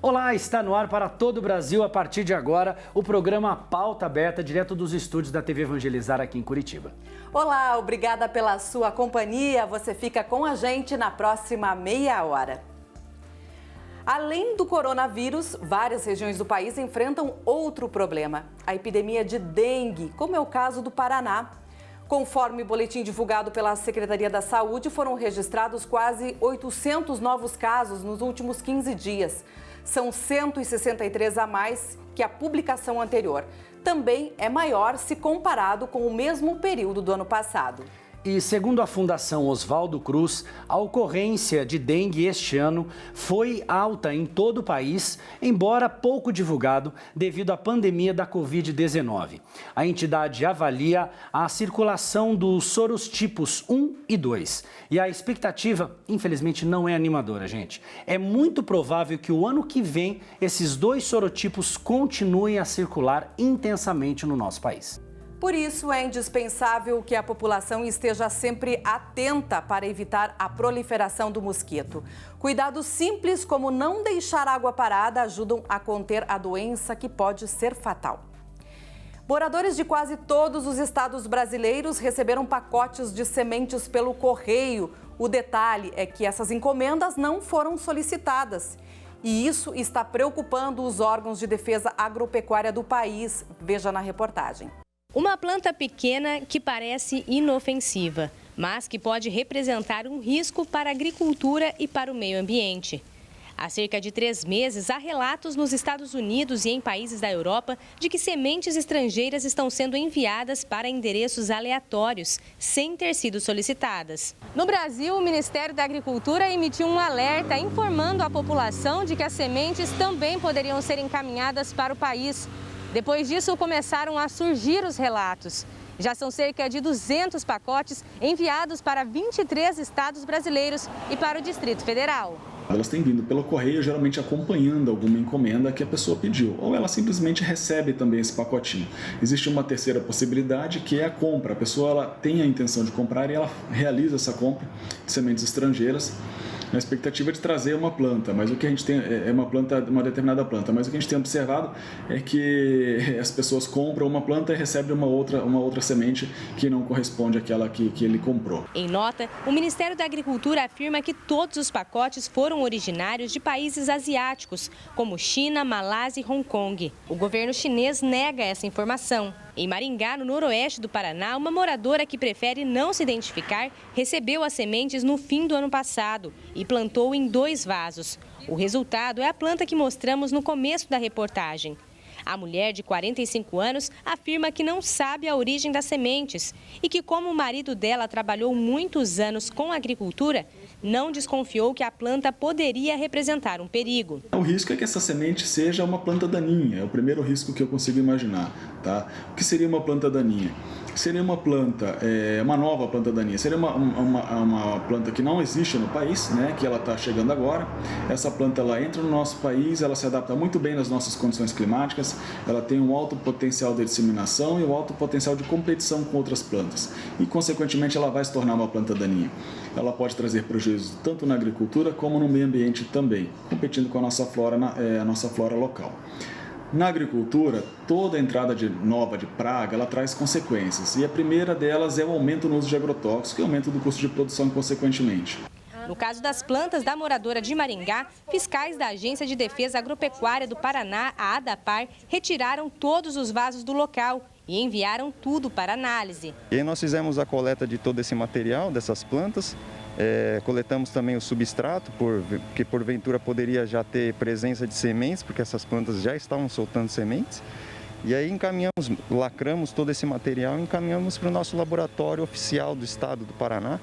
Olá, está no ar para todo o Brasil, a partir de agora, o programa Pauta Aberta, direto dos estúdios da TV Evangelizar aqui em Curitiba. Olá, obrigada pela sua companhia. Você fica com a gente na próxima meia hora. Além do coronavírus, várias regiões do país enfrentam outro problema, a epidemia de dengue, como é o caso do Paraná. Conforme o boletim divulgado pela Secretaria da Saúde, foram registrados quase 800 novos casos nos últimos 15 dias. São 163 a mais que a publicação anterior. Também é maior se comparado com o mesmo período do ano passado. E segundo a Fundação Oswaldo Cruz, a ocorrência de dengue este ano foi alta em todo o país, embora pouco divulgado devido à pandemia da Covid-19. A entidade avalia a circulação dos sorotipos 1 e 2. E a expectativa, infelizmente, não é animadora, gente. É muito provável que o ano que vem esses dois sorotipos continuem a circular intensamente no nosso país. Por isso, é indispensável que a população esteja sempre atenta para evitar a proliferação do mosquito. Cuidados simples, como não deixar água parada, ajudam a conter a doença que pode ser fatal. Moradores de quase todos os estados brasileiros receberam pacotes de sementes pelo correio. O detalhe é que essas encomendas não foram solicitadas. E isso está preocupando os órgãos de defesa agropecuária do país. Veja na reportagem. Uma planta pequena que parece inofensiva, mas que pode representar um risco para a agricultura e para o meio ambiente. Há cerca de 3 meses, há relatos nos Estados Unidos e em países da Europa de que sementes estrangeiras estão sendo enviadas para endereços aleatórios, sem ter sido solicitadas. No Brasil, o Ministério da Agricultura emitiu um alerta informando a população de que as sementes também poderiam ser encaminhadas para o país. Depois disso, começaram a surgir os relatos. Já são cerca de 200 pacotes enviados para 23 estados brasileiros e para o Distrito Federal. Elas têm vindo pelo correio, geralmente acompanhando alguma encomenda que a pessoa pediu, ou ela simplesmente recebe também esse pacotinho. Existe uma terceira possibilidade, que é a compra. A pessoa ela tem a intenção de comprar e ela realiza essa compra de sementes estrangeiras, na expectativa de trazer uma planta, mas o que a gente tem é uma determinada planta, mas o que a gente tem observado é que as pessoas compram uma planta e recebem uma outra semente que não corresponde àquela que ele comprou. Em nota, o Ministério da Agricultura afirma que todos os pacotes foram originários de países asiáticos, como China, Malásia e Hong Kong. O governo chinês nega essa informação. Em Maringá, no noroeste do Paraná, uma moradora que prefere não se identificar recebeu as sementes no fim do ano passado e plantou em 2 vasos. O resultado é a planta que mostramos no começo da reportagem. A mulher, de 45 anos, afirma que não sabe a origem das sementes e que, como o marido dela trabalhou muitos anos com agricultura, não desconfiou que a planta poderia representar um perigo. O risco é que essa semente seja uma planta daninha, é o primeiro risco que eu consigo imaginar. Tá? O que seria uma planta daninha? Seria uma planta, uma nova planta daninha, seria uma planta que não existe no país, né, que ela está chegando agora. Essa planta ela entra no nosso país, ela se adapta muito bem nas nossas condições climáticas, ela tem um alto potencial de disseminação e um alto potencial de competição com outras plantas. E, consequentemente, ela vai se tornar uma planta daninha. Ela pode trazer prejuízo tanto na agricultura como no meio ambiente também, competindo com a nossa flora local. Na agricultura, toda entrada nova de praga, ela traz consequências. E a primeira delas é o aumento no uso de agrotóxicos e o aumento do custo de produção, consequentemente. No caso das plantas da moradora de Maringá, fiscais da Agência de Defesa Agropecuária do Paraná, a ADAPAR, retiraram todos os vasos do local e enviaram tudo para análise. E aí nós fizemos a coleta de todo esse material, dessas plantas. Coletamos também o substrato, que porventura poderia já ter presença de sementes, porque essas plantas já estavam soltando sementes. E aí lacramos todo esse material e encaminhamos para o nosso laboratório oficial do estado do Paraná,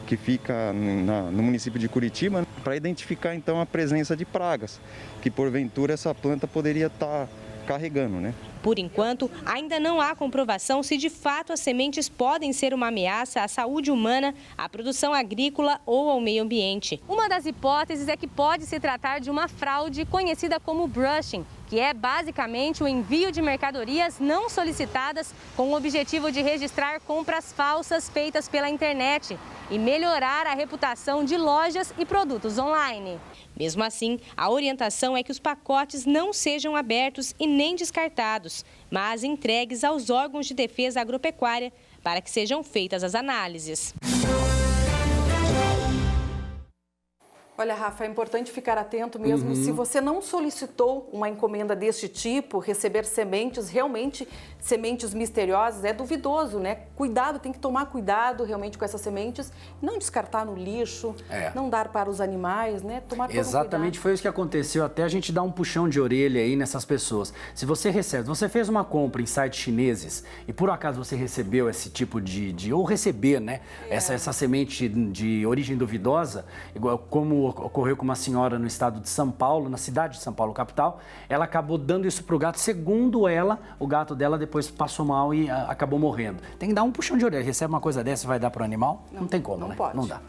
que fica no município de Curitiba, para identificar então a presença de pragas, que porventura essa planta poderia estar carregando, né? Por enquanto, ainda não há comprovação se de fato as sementes podem ser uma ameaça à saúde humana, à produção agrícola ou ao meio ambiente. Uma das hipóteses é que pode se tratar de uma fraude conhecida como brushing, que é basicamente o envio de mercadorias não solicitadas com o objetivo de registrar compras falsas feitas pela internet. e melhorar a reputação de lojas e produtos online. Mesmo assim, a orientação é que os pacotes não sejam abertos e nem descartados, mas entregues aos órgãos de defesa agropecuária para que sejam feitas as análises. Olha, Rafa, é importante ficar atento mesmo. Se você não solicitou uma encomenda deste tipo, receber sementes, realmente sementes misteriosas, é duvidoso, né? Cuidado, tem que tomar cuidado realmente com essas sementes, não descartar no lixo, não dar para os animais, né? Tomar todo Exatamente, cuidado. foi isso que aconteceu, até a gente dar um puxão de orelha aí nessas pessoas. Se você recebe, você fez uma compra em sites chineses e por acaso você recebeu esse tipo ou receber, né? Essa semente de origem duvidosa, igual como ocorreu com uma senhora no estado de São Paulo, na cidade de São Paulo, capital, ela acabou dando isso para o gato. Segundo ela, o gato dela depois passou mal e acabou morrendo. Tem que dar um puxão de orelha. Recebe uma coisa dessa e vai dar para o animal? Não tem como, né? Pode. Não dá.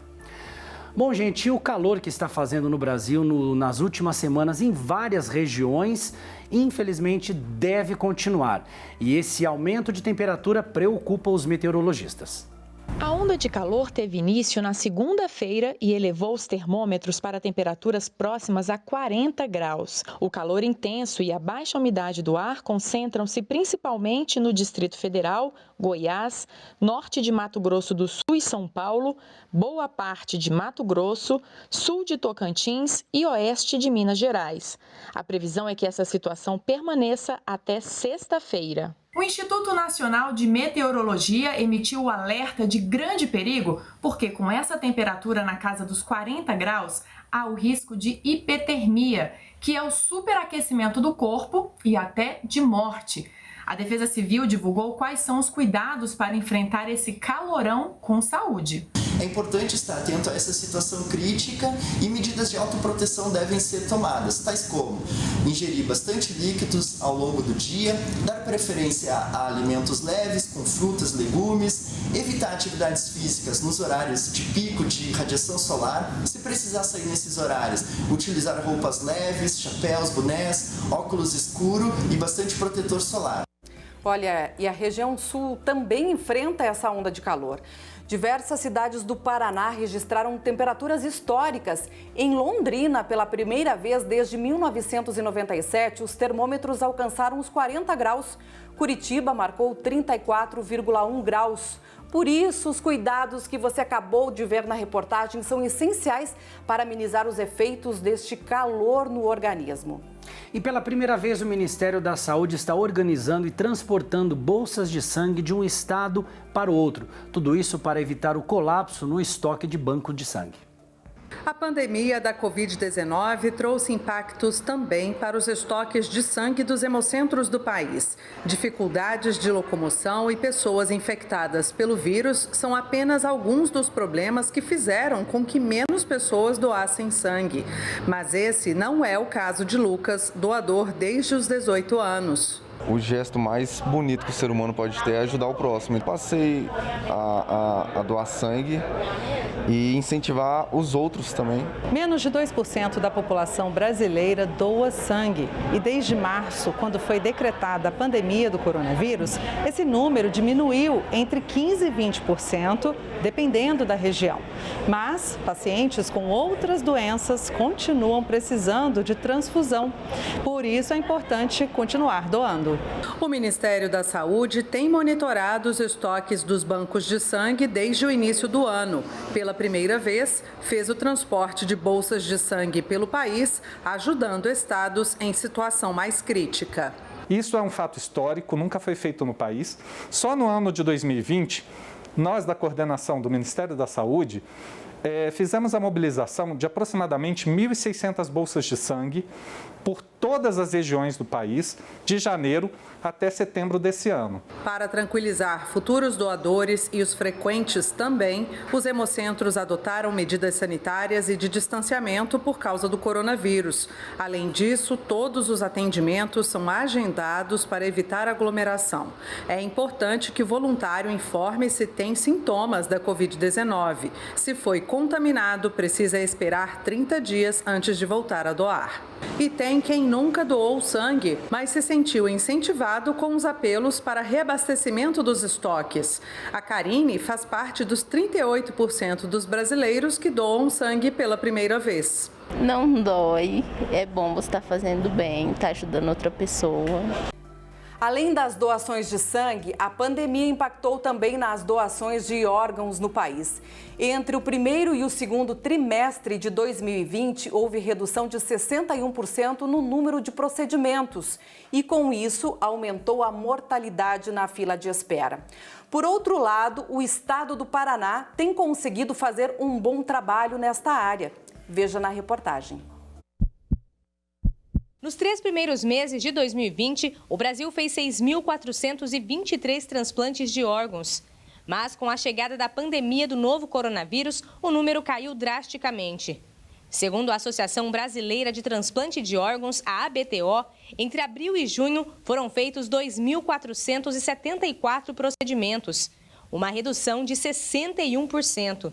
Bom, gente, e o calor que está fazendo no Brasil nas últimas semanas em várias regiões, infelizmente, deve continuar. E esse aumento de temperatura preocupa os meteorologistas. A onda de calor teve início na segunda-feira e elevou os termômetros para temperaturas próximas a 40 graus. O calor intenso e a baixa umidade do ar concentram-se principalmente no Distrito Federal, Goiás, norte de Mato Grosso do Sul e São Paulo, boa parte de Mato Grosso, sul de Tocantins e oeste de Minas Gerais. A previsão é que essa situação permaneça até sexta-feira. O Instituto Nacional de Meteorologia emitiu o alerta de grande perigo, porque com essa temperatura na casa dos 40 graus, há o risco de hipotermia, que é o superaquecimento do corpo e até de morte. A Defesa Civil divulgou quais são os cuidados para enfrentar esse calorão com saúde. É importante estar atento a essa situação crítica e medidas de autoproteção devem ser tomadas, tais como ingerir bastante líquidos ao longo do dia, dar preferência a alimentos leves, com frutas, legumes, evitar atividades físicas nos horários de pico de radiação solar, se precisar sair nesses horários, utilizar roupas leves, chapéus, bonés, óculos escuros e bastante protetor solar. Olha, e a região sul também enfrenta essa onda de calor. Diversas cidades do Paraná registraram temperaturas históricas. Em Londrina, pela primeira vez desde 1997, os termômetros alcançaram os 40 graus. Curitiba marcou 34,1 graus. Por isso, os cuidados que você acabou de ver na reportagem são essenciais para amenizar os efeitos deste calor no organismo. E pela primeira vez, o Ministério da Saúde está organizando e transportando bolsas de sangue de um estado para o outro. Tudo isso para evitar o colapso no estoque de banco de sangue. A pandemia da Covid-19 trouxe impactos também para os estoques de sangue dos hemocentros do país. Dificuldades de locomoção e pessoas infectadas pelo vírus são apenas alguns dos problemas que fizeram com que menos pessoas doassem sangue. Mas esse não é o caso de Lucas, doador desde os 18 anos. O gesto mais bonito que o ser humano pode ter é ajudar o próximo. Eu passei a doar sangue e incentivar os outros também. Menos de 2% da população brasileira doa sangue. E desde março, quando foi decretada a pandemia do coronavírus, esse número diminuiu entre 15% e 20%, dependendo da região. Mas pacientes com outras doenças continuam precisando de transfusão. Por isso é importante continuar doando. O Ministério da Saúde tem monitorado os estoques dos bancos de sangue desde o início do ano. Pela primeira vez, fez o transporte de bolsas de sangue pelo país, ajudando estados em situação mais crítica. Isso é um fato histórico, nunca foi feito no país. Só no ano de 2020, nós da coordenação do Ministério da Saúde fizemos a mobilização de aproximadamente 1.600 bolsas de sangue por todas as regiões do país, de janeiro até setembro desse ano. Para tranquilizar futuros doadores e os frequentes também, os hemocentros adotaram medidas sanitárias e de distanciamento por causa do coronavírus. Além disso, todos os atendimentos são agendados para evitar aglomeração. É importante que o voluntário informe se tem tem sintomas da Covid-19. Se foi contaminado, precisa esperar 30 dias antes de voltar a doar. E tem quem nunca doou sangue, mas se sentiu incentivado com os apelos para reabastecimento dos estoques. A Karine faz parte dos 38% dos brasileiros que doam sangue pela primeira vez. Não dói, é bom você estar fazendo bem, estar ajudando outra pessoa. Além das doações de sangue, a pandemia impactou também nas doações de órgãos no país. Entre o primeiro e o segundo trimestre de 2020, houve redução de 61% no número de procedimentos e, com isso, aumentou a mortalidade na fila de espera. Por outro lado, o estado do Paraná tem conseguido fazer um bom trabalho nesta área. Veja na reportagem. Nos 3 primeiros meses de 2020, o Brasil fez 6.423 transplantes de órgãos. Mas com a chegada da pandemia do novo coronavírus, o número caiu drasticamente. Segundo a Associação Brasileira de Transplante de Órgãos, a ABTO, entre abril e junho foram feitos 2.474 procedimentos, uma redução de 61%.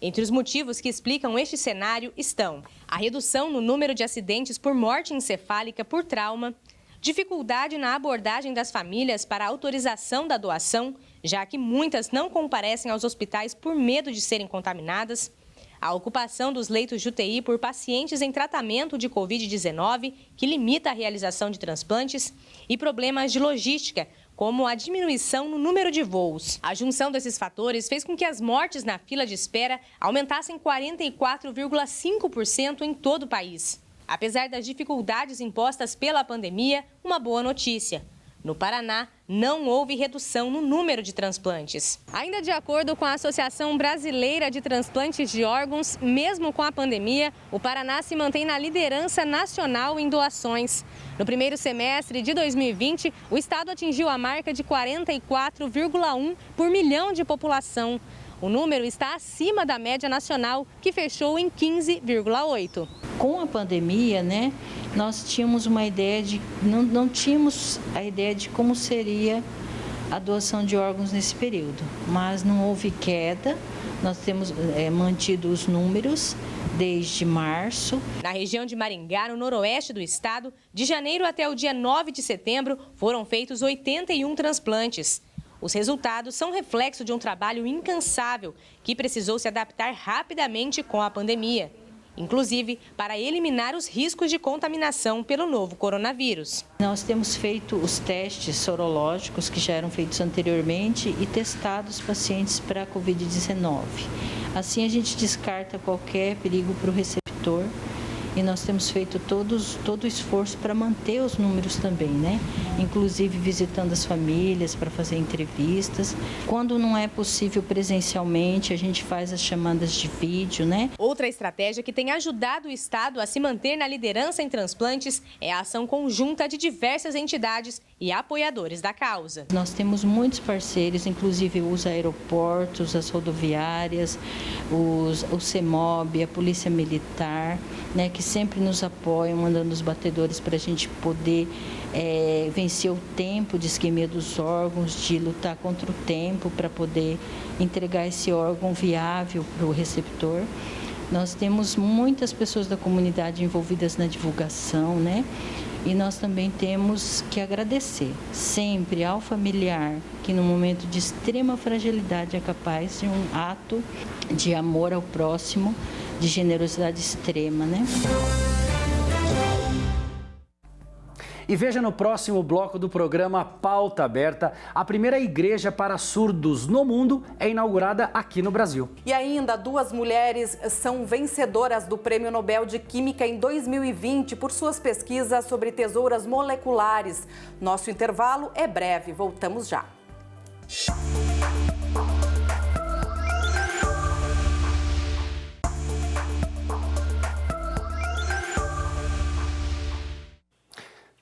Entre os motivos que explicam este cenário estão a redução no número de acidentes por morte encefálica por trauma, dificuldade na abordagem das famílias para a autorização da doação, já que muitas não comparecem aos hospitais por medo de serem contaminadas, a ocupação dos leitos de UTI por pacientes em tratamento de Covid-19, que limita a realização de transplantes, e problemas de logística, como a diminuição no número de voos. A junção desses fatores fez com que as mortes na fila de espera aumentassem 44,5% em todo o país. Apesar das dificuldades impostas pela pandemia, uma boa notícia. No Paraná, não houve redução no número de transplantes. Ainda de acordo com a Associação Brasileira de Transplantes de Órgãos, mesmo com a pandemia, o Paraná se mantém na liderança nacional em doações. No primeiro semestre de 2020, o estado atingiu a marca de 44,1 por milhão de população. O número está acima da média nacional, que fechou em 15,8. Com a pandemia, nós tínhamos uma ideia de... Não tínhamos a ideia de como seria a doação de órgãos nesse período. Mas não houve queda, nós temos mantido os números desde março. Na região de Maringá, no noroeste do estado, de janeiro até o dia 9 de setembro, foram feitos 81 transplantes. Os resultados são reflexo de um trabalho incansável que precisou se adaptar rapidamente com a pandemia, inclusive para eliminar os riscos de contaminação pelo novo coronavírus. Nós temos feito os testes sorológicos que já eram feitos anteriormente e testado os pacientes para a Covid-19. Assim a gente descarta qualquer perigo para o receptor. E nós temos feito todo o esforço para manter os números também, Inclusive visitando as famílias para fazer entrevistas. Quando não é possível presencialmente, a gente faz as chamadas de vídeo, Outra estratégia que tem ajudado o estado a se manter na liderança em transplantes é a ação conjunta de diversas entidades e apoiadores da causa. Nós temos muitos parceiros, inclusive os aeroportos, as rodoviárias, o CEMOB, a Polícia Militar, que sempre nos apoiam, mandando os batedores para a gente poder vencer o tempo de isquemia dos órgãos, de lutar contra o tempo para poder entregar esse órgão viável para o receptor. Nós temos muitas pessoas da comunidade envolvidas na divulgação, E nós também temos que agradecer sempre ao familiar que no momento de extrema fragilidade é capaz de um ato de amor ao próximo, de generosidade extrema, E veja no próximo bloco do programa Pauta Aberta, a primeira igreja para surdos no mundo é inaugurada aqui no Brasil. E ainda, 2 mulheres são vencedoras do Prêmio Nobel de Química em 2020 por suas pesquisas sobre tesouras moleculares. Nosso intervalo é breve, voltamos já.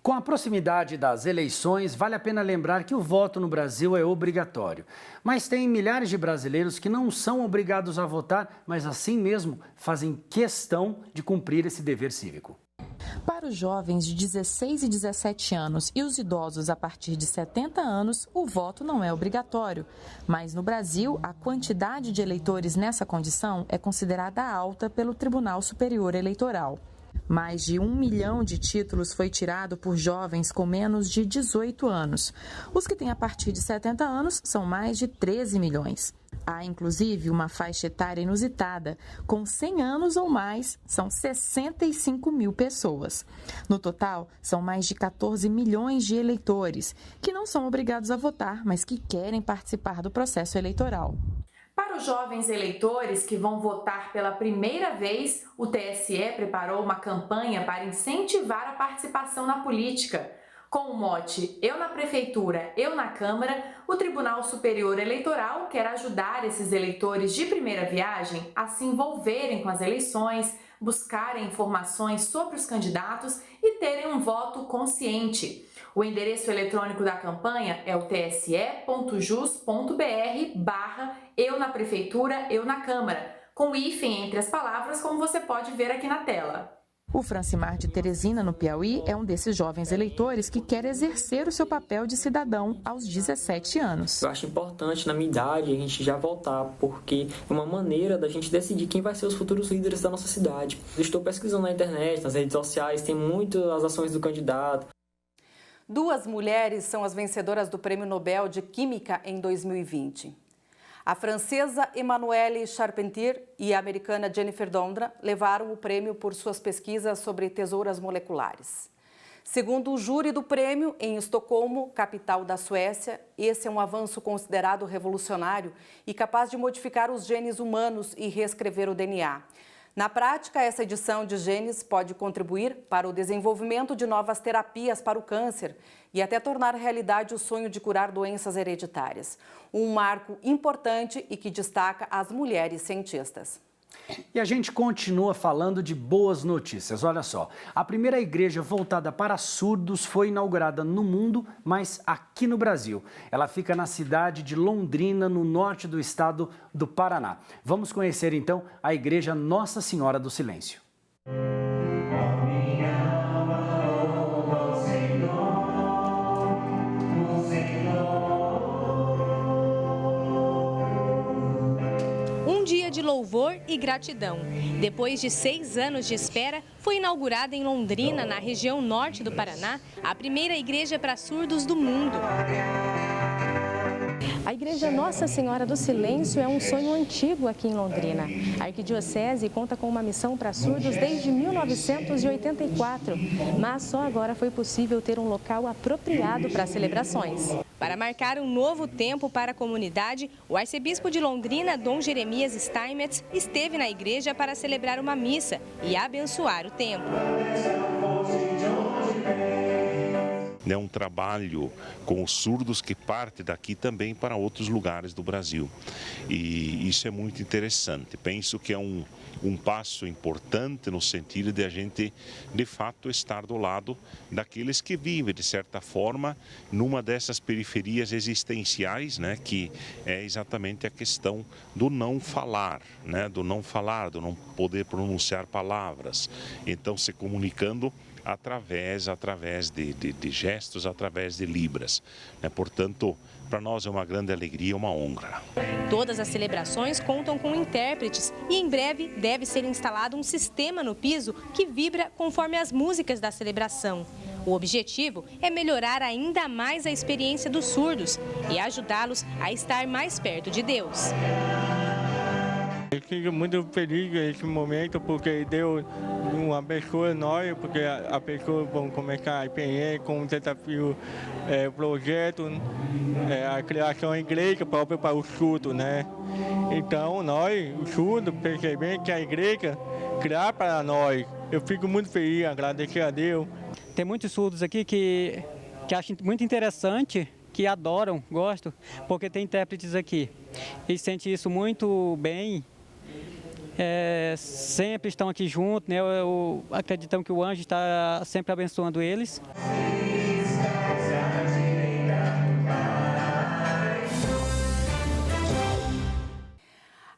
Com a proximidade das eleições, vale a pena lembrar que o voto no Brasil é obrigatório. Mas tem milhares de brasileiros que não são obrigados a votar, mas assim mesmo fazem questão de cumprir esse dever cívico. Para os jovens de 16 e 17 anos e os idosos a partir de 70 anos, o voto não é obrigatório. Mas no Brasil, a quantidade de eleitores nessa condição é considerada alta pelo Tribunal Superior Eleitoral. Mais de 1 milhão de títulos foi tirado por jovens com menos de 18 anos. Os que têm a partir de 70 anos são mais de 13 milhões. Há, inclusive, uma faixa etária inusitada. Com 100 anos ou mais, são 65 mil pessoas. No total, são mais de 14 milhões de eleitores, que não são obrigados a votar, mas que querem participar do processo eleitoral. Para os jovens eleitores que vão votar pela primeira vez, o TSE preparou uma campanha para incentivar a participação na política. Com o mote "Eu na Prefeitura, eu na Câmara", o Tribunal Superior Eleitoral quer ajudar esses eleitores de primeira viagem a se envolverem com as eleições, buscarem informações sobre os candidatos e terem um voto consciente. O endereço eletrônico da campanha é o tse.jus.br/eu na Prefeitura, eu na Câmara, com hífen entre as palavras, como você pode ver aqui na tela. O Francimar de Teresina, no Piauí, é um desses jovens eleitores que quer exercer o seu papel de cidadão aos 17 anos. Eu acho importante, na minha idade, a gente já votar, porque é uma maneira da gente decidir quem vai ser os futuros líderes da nossa cidade. Eu estou pesquisando na internet, nas redes sociais, tem muitas as ações do candidato. 2 mulheres são as vencedoras do Prêmio Nobel de Química em 2020. A francesa Emmanuelle Charpentier e a americana Jennifer Doudna levaram o prêmio por suas pesquisas sobre tesouras moleculares. Segundo o júri do prêmio, em Estocolmo, capital da Suécia, esse é um avanço considerado revolucionário e capaz de modificar os genes humanos e reescrever o DNA. Na prática, essa edição de genes pode contribuir para o desenvolvimento de novas terapias para o câncer e até tornar realidade o sonho de curar doenças hereditárias. Um marco importante e que destaca as mulheres cientistas. E a gente continua falando de boas notícias. Olha só, a primeira igreja voltada para surdos foi inaugurada no mundo, mas aqui no Brasil. Ela fica na cidade de Londrina, no norte do estado do Paraná. Vamos conhecer então a igreja Nossa Senhora do Silêncio. De louvor e gratidão. Depois de 6 anos de espera, foi inaugurada em Londrina, na região norte do Paraná, a primeira igreja para surdos do mundo. A igreja Nossa Senhora do Silêncio é um sonho antigo aqui em Londrina. A arquidiocese conta com uma missão para surdos desde 1984, mas só agora foi possível ter um local apropriado para celebrações. Para marcar um novo tempo para a comunidade, o arcebispo de Londrina, Dom Jeremias Steinmetz, esteve na igreja para celebrar uma missa e abençoar o templo. É um trabalho com os surdos que parte daqui também para outros lugares do Brasil. E isso é muito interessante. Penso que é um passo importante no sentido de a gente, de fato, estar do lado daqueles que vivem, de certa forma, numa dessas periferias existenciais, né, que é exatamente a questão do não falar, né, do não poder pronunciar palavras. Então, se comunicando através de gestos, através de libras. Portanto, para nós é uma grande alegria, uma honra. Todas as celebrações contam com intérpretes e em breve deve ser instalado um sistema no piso que vibra conforme as músicas da celebração. O objetivo é melhorar ainda mais a experiência dos surdos e ajudá-los a estar mais perto de Deus. Eu fico muito feliz nesse momento porque Deus abençoa nós, porque a pessoa vai começar a empreender com um desafio, projeto, a criação de igreja própria para o surdo, né? Então nós, os surdos, percebemos que a igreja criar para nós. Eu fico muito feliz, agradecer a Deus. Tem muitos surdos aqui que acham muito interessante, que adoram, gostam, porque tem intérpretes aqui. Eles sentem isso muito bem. Sempre estão aqui juntos, né? Acreditamos que o anjo está sempre abençoando eles.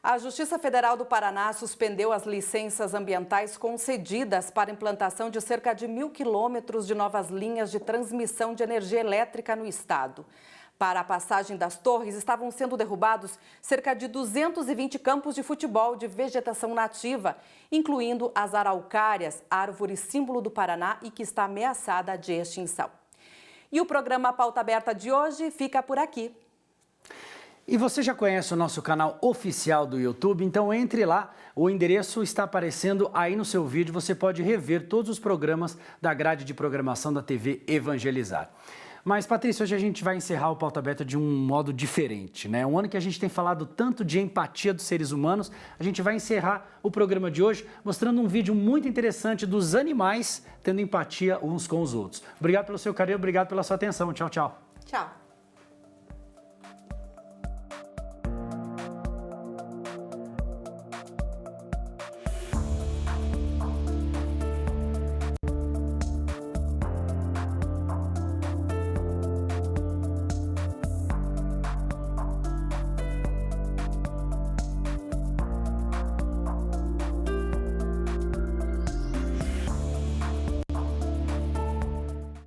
A Justiça Federal do Paraná suspendeu as licenças ambientais concedidas para a implantação de cerca de 1.000 quilômetros de novas linhas de transmissão de energia elétrica no estado. Para a passagem das torres, estavam sendo derrubados cerca de 220 campos de futebol de vegetação nativa, incluindo as araucárias, árvore símbolo do Paraná e que está ameaçada de extinção. E o programa Pauta Aberta de hoje fica por aqui. E você já conhece o nosso canal oficial do YouTube? Então entre lá, o endereço está aparecendo aí no seu vídeo. Você pode rever todos os programas da grade de programação da TV Evangelizar. Mas, Patrícia, hoje a gente vai encerrar o Pauta Aberta de um modo diferente, né? Um ano que a gente tem falado tanto de empatia dos seres humanos, a gente vai encerrar o programa de hoje mostrando um vídeo muito interessante dos animais tendo empatia uns com os outros. Obrigado pelo seu carinho, obrigado pela sua atenção. Tchau, tchau. Tchau.